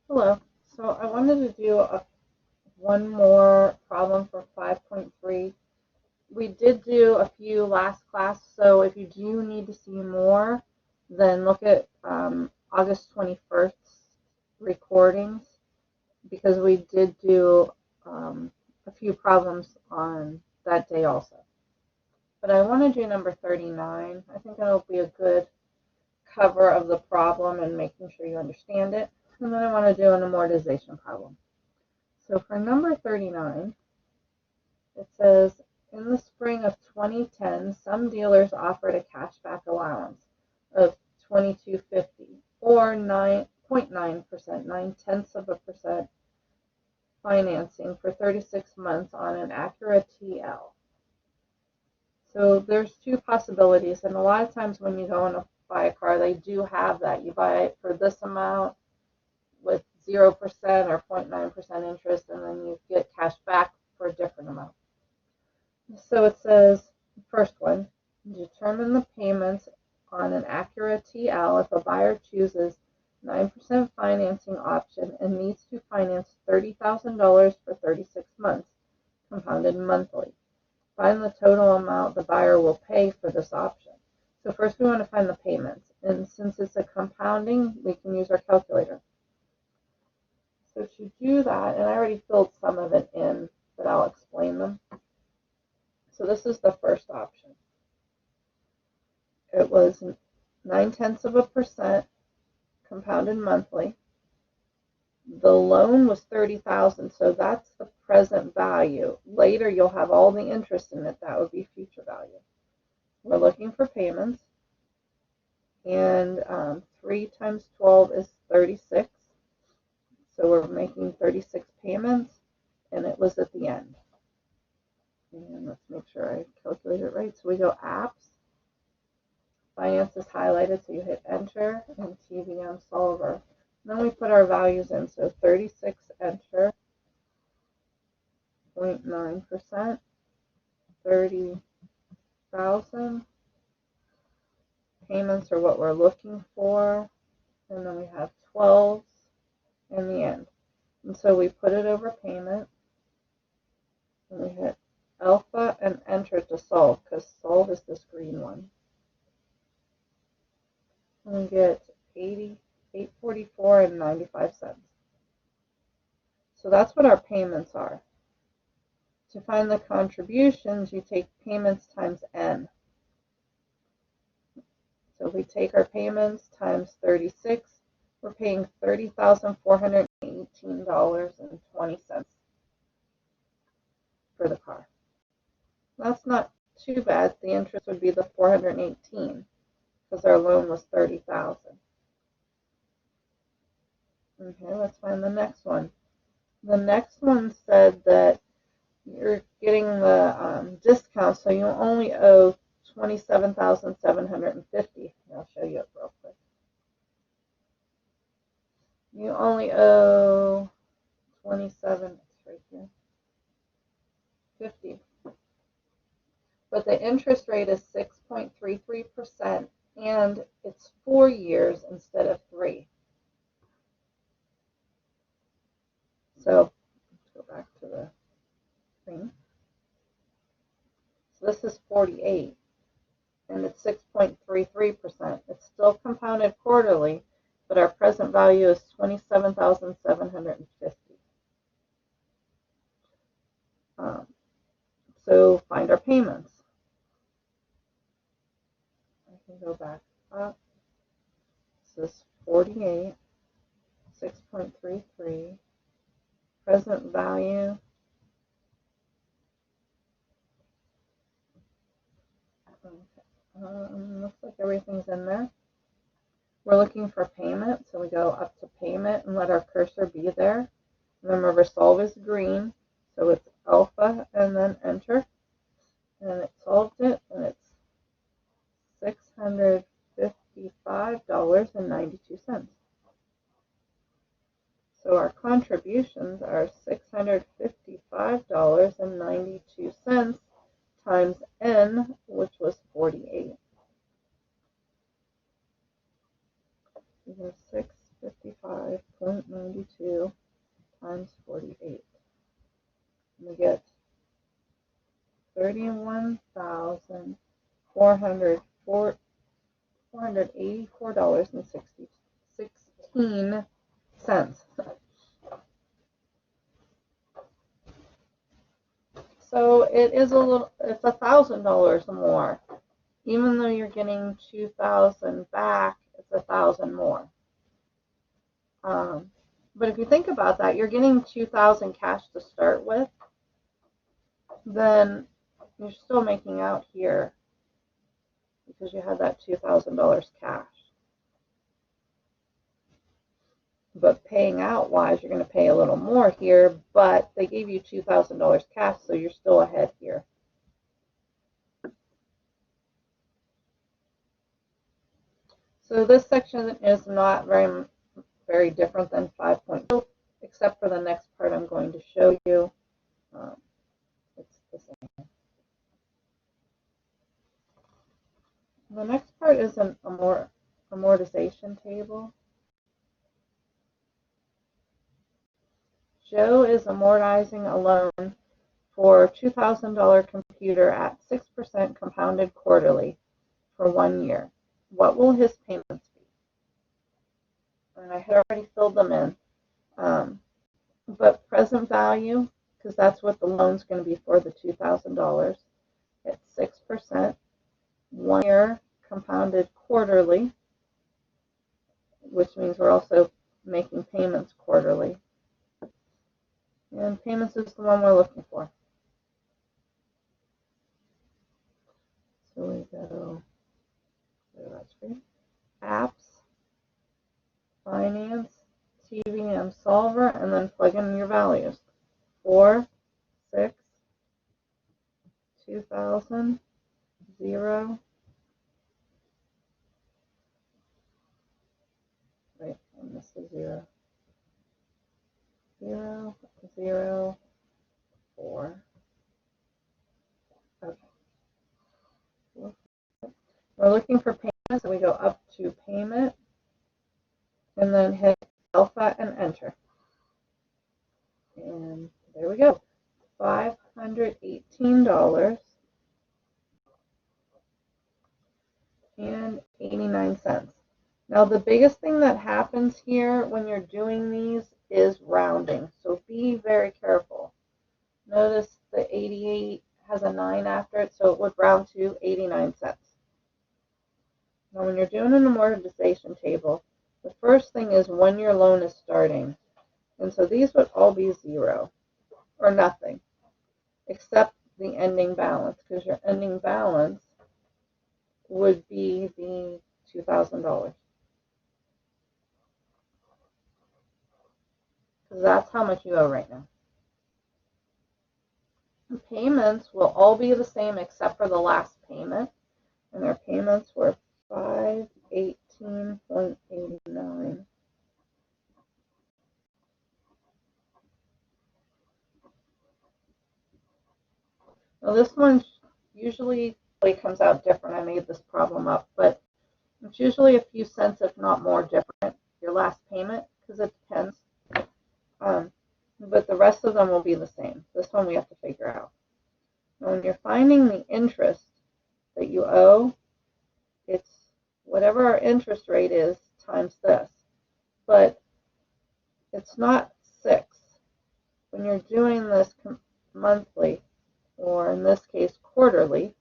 Hello. So I wanted to do one more problem for 5.3. We did do a few last class, so if you do need to see more, then look at August 21st recordings because we did do a few problems on that day also. But I want to do number 39. I think that'll be a good cover of the problem and making sure you understand it. And then I want to do an amortization problem. So for number 39, it says, in the spring of 2010, some dealers offered a cashback allowance of 22.50 or 9.9%, 0.9% financing for 36 months on an Acura TL. So there's two possibilities, and a lot of times when you go and buy a car, they do have that. You buy it for this amount with 0% or 0.9% interest, and then you get cash back for a different amount. So it says, first one, determine the payments on an Acura TL if a buyer chooses 9% financing option and needs to finance $30,000 for 36 months, compounded monthly. Find the total amount the buyer will pay for this option. So first we want to find the payments, and since it's a compounding, we can use our calculator. So to do that, and I already filled some of it in, but I'll explain them. So this is the first option. It was 0.9% compounded monthly. The loan was $30,000, so that's the present value. Later you'll have all the interest in it. That would be future value. We're looking for payments, and 3 times 12 is 36. So we're making 36 payments, and it was at the end. And let's make sure I calculate it right. So we go apps, finance is highlighted, so you hit enter, and TVM solver. And then we put our values in, so 36 enter, 0.9%, 30,000. Payments are what we're looking for, and then we have 12s in the end. And so we put it over payment, and we hit alpha and enter to solve, because solve is this green one. And we get 844 and 95 cents. So that's what our payments are. To find the contributions, you take payments times n. So if we take our payments times 36, we're paying $30,418.20 for the car. That's not too bad. The interest would be the $418 because our loan was $30,000. Okay, let's find the next one. The next one said that you're getting the discount, so you only owe $27,750. I'll show you it real quick. You only owe 27. It's right here. 50. But the interest rate is 6.33%, and it's 4 years instead of 3. So let's go back to the screen. So this is 48, and it's 6.33%. It's still compounded quarterly, but our present value is $27,750. So find our payments. I can go back up. This is 48, 6.33. Present value. Looks like everything's in there. We're looking for payment, so we go up to payment and let our cursor be there. Remember, solve is green, so it's alpha and then enter. And it solved it, and it's $655.92. So our contributions are $655.92 times n, which was 48. We have 55.92 times 48. We get $484.16. So it's $1,000 more. Even though you're getting $2,000 back, it's $1,000 more. But if you think about that, you're getting $2,000 cash to start with, then you're still making out here because you had that $2,000 cash. But paying out wise, you're going to pay a little more here, but they gave you $2,000 cash, so you're still ahead here. So this section is not very different than 5.2, except for the next part I'm going to show you. It's the same. The next part is an amortization table. Joe is amortizing a loan for a $2,000 computer at 6% compounded quarterly for 1 year. What will his payments be? And I had already filled them in. But present value, because that's what the loan's going to be for, the $2,000, at 6%, 1 year compounded quarterly, which means we're also making payments quarterly. And payments is the one we're looking for. So we go to that screen. Apps, finance, TVM solver, and then plug in your values. 4, 6, 2,000, 0. Wait, I missed a 0. 0, 0, 4. Okay. We're looking for payments, so we go up to payment, and then hit alpha and enter. And there we go. $518.89. Now the biggest thing that happens here when you're doing these is rounding, so be very careful. Notice the 88 has a 9 after it, so it would round to 89 cents. Now when you're doing an amortization table, the first thing is when your loan is starting. And so these would all be 0 or nothing, except the ending balance, because your ending balance would be the $2,000. Because that's how much you owe right now. The payments will all be the same except for the last payment, and their payments were $518.89. Now this one usually comes out different. I made this problem up, but it's usually a few cents, if not more, different, your last payment, because it depends. But the rest of them will be the same. This one we have to figure out. Now when you're finding the interest that you owe, it's whatever our interest rate is times this. But it's not 6. When you're doing this monthly, or in this case quarterly,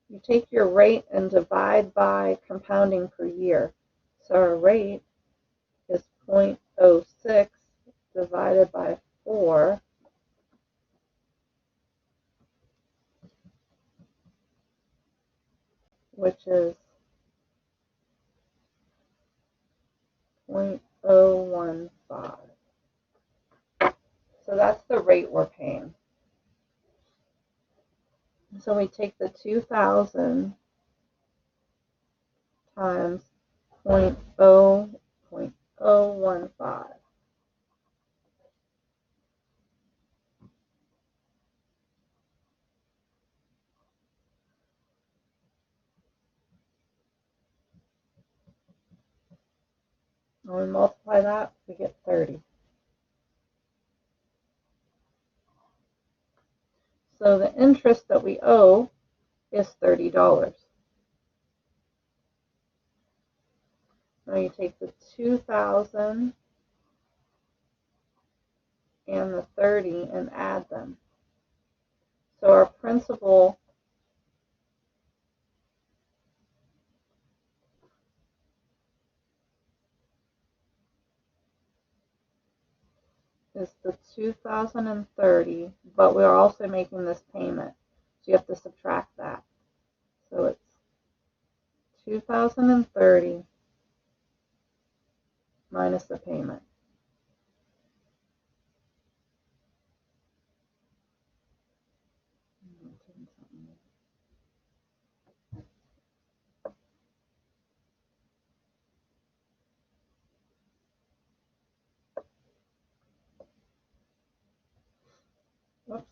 you take your rate and divide by compounding per year. So our rate is 0.06 divided by 4, which is 0.015. So that's the rate we're paying. So we take the 2,000 times 0.015. And we multiply multiply that, we get 30. So the interest that we owe is $30. Now you take the 2,000 and the 30 and add them. So our principal is the 2,030, but we're also making this payment. So you have to subtract that. So it's 2,030 minus the payment. Whoops.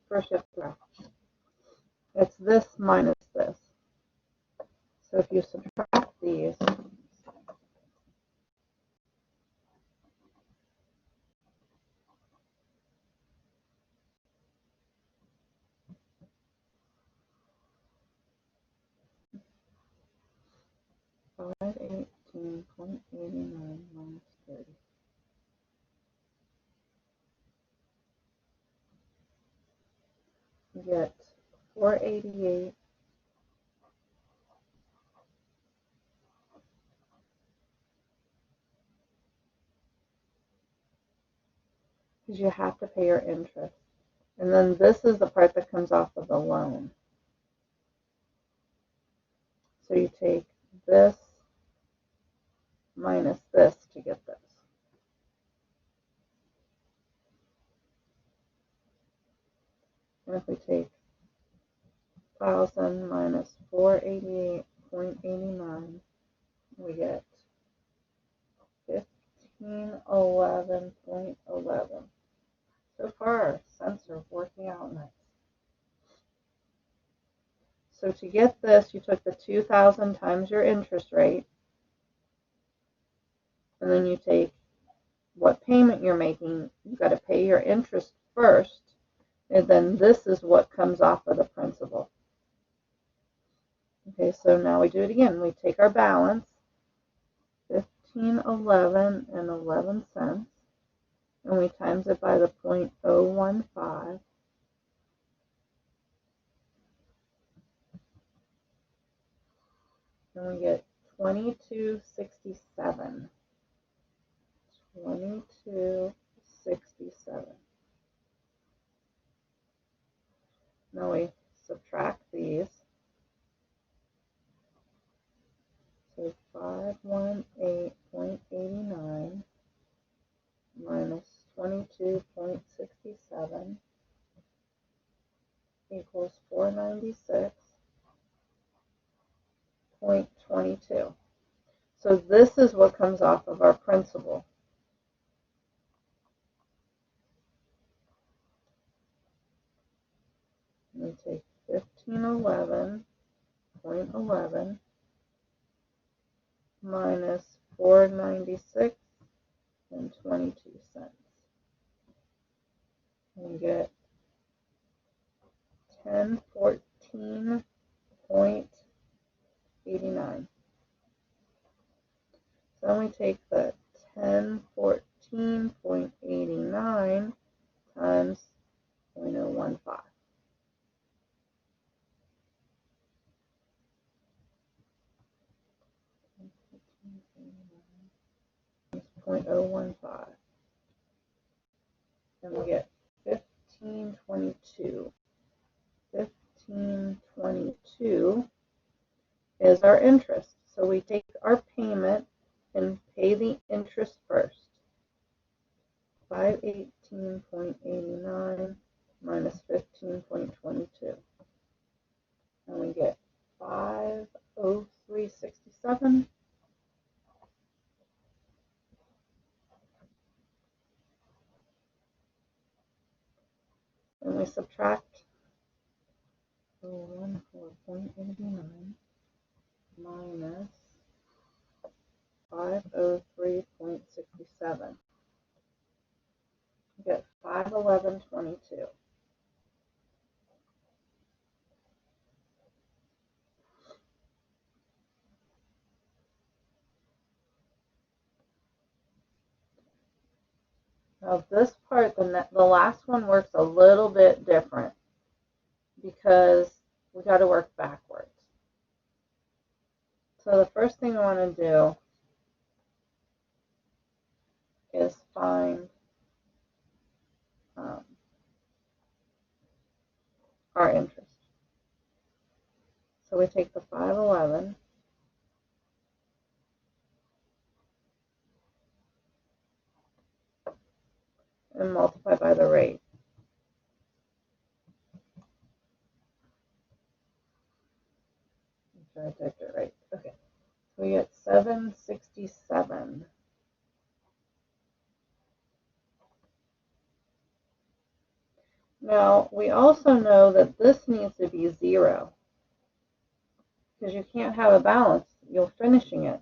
First you have to subtract. It's this minus this. So if you subtract these, $518.89 minus 30. You get 488. Because you have to pay your interest. And then this is the part that comes off of the loan. So you take this minus this to get this. And if we take 1,000 minus 488.89, we get 1511.11. So far, our cents are working out nice. So to get this, you took the 2,000 times your interest rate, and then you take what payment you're making. You've got to pay your interest first, and then this is what comes off of the principal. Okay, so now we do it again. We take our balance, 1511 and 11 cents, and we times it by the 0.015. And we get 2267. 2267. Now we subtract these. So 518.89 minus 22.67 equals 496.22. So this is what comes off of our principal. We take 1511.11 minus 496 and 22 cents. We get 1014.89. So then we take the 1014.89 times 0.015. 0.015. And we get 1522. 1522 is our interest. So we take our payment and pay the interest first. 518.89 minus 15.22. And we get 503.67. and we subtract 014.89 minus 503.67. You get 511.22. Now this part, the last one works a little bit different because we got to work backwards. So the first thing I want to do is find our interest. So we take the 511 and multiply by the rate. Make sure I typed it right. Okay. So we get 767. Now, we also know that this needs to be 0 because you can't have a balance. You're finishing it,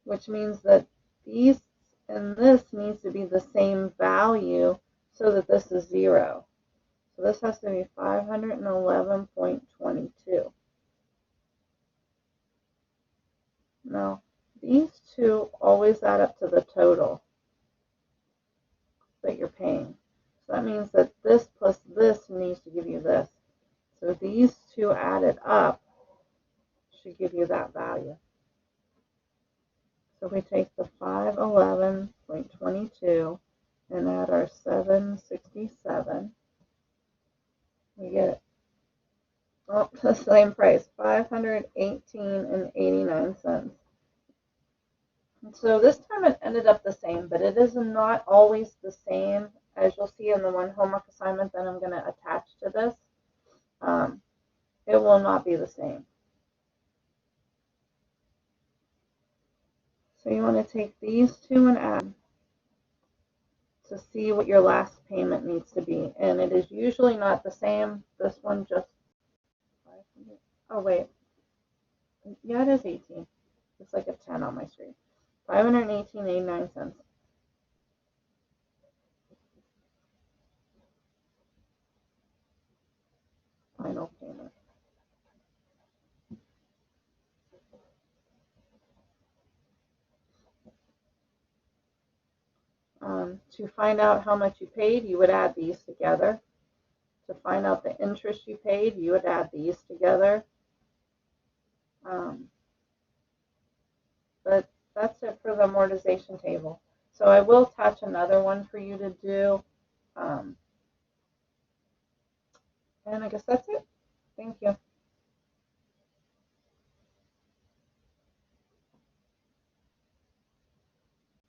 which means that these and this needs to be the same value so that this is 0. So this has to be 511.22. Now, these two always add up to the total that you're paying. So that means that this plus this needs to give you this. So these two added up should give you that value. So we take the 511.22 and add our 767. We get the same price, $518.89. And so this time it ended up the same, but it is not always the same, as you'll see in the one homework assignment that I'm going to attach to this. It will not be the same. So you want to take these two and add to see what your last payment needs to be. And it is usually not the same. This one just, oh wait, yeah, it is 18. It's like a 10 on my screen. 518.89. Final payment. To find out how much you paid, you would add these together. To find out the interest you paid, you would add these together. But that's it for the amortization table. So I will attach another one for you to do. And I guess that's it. Thank you.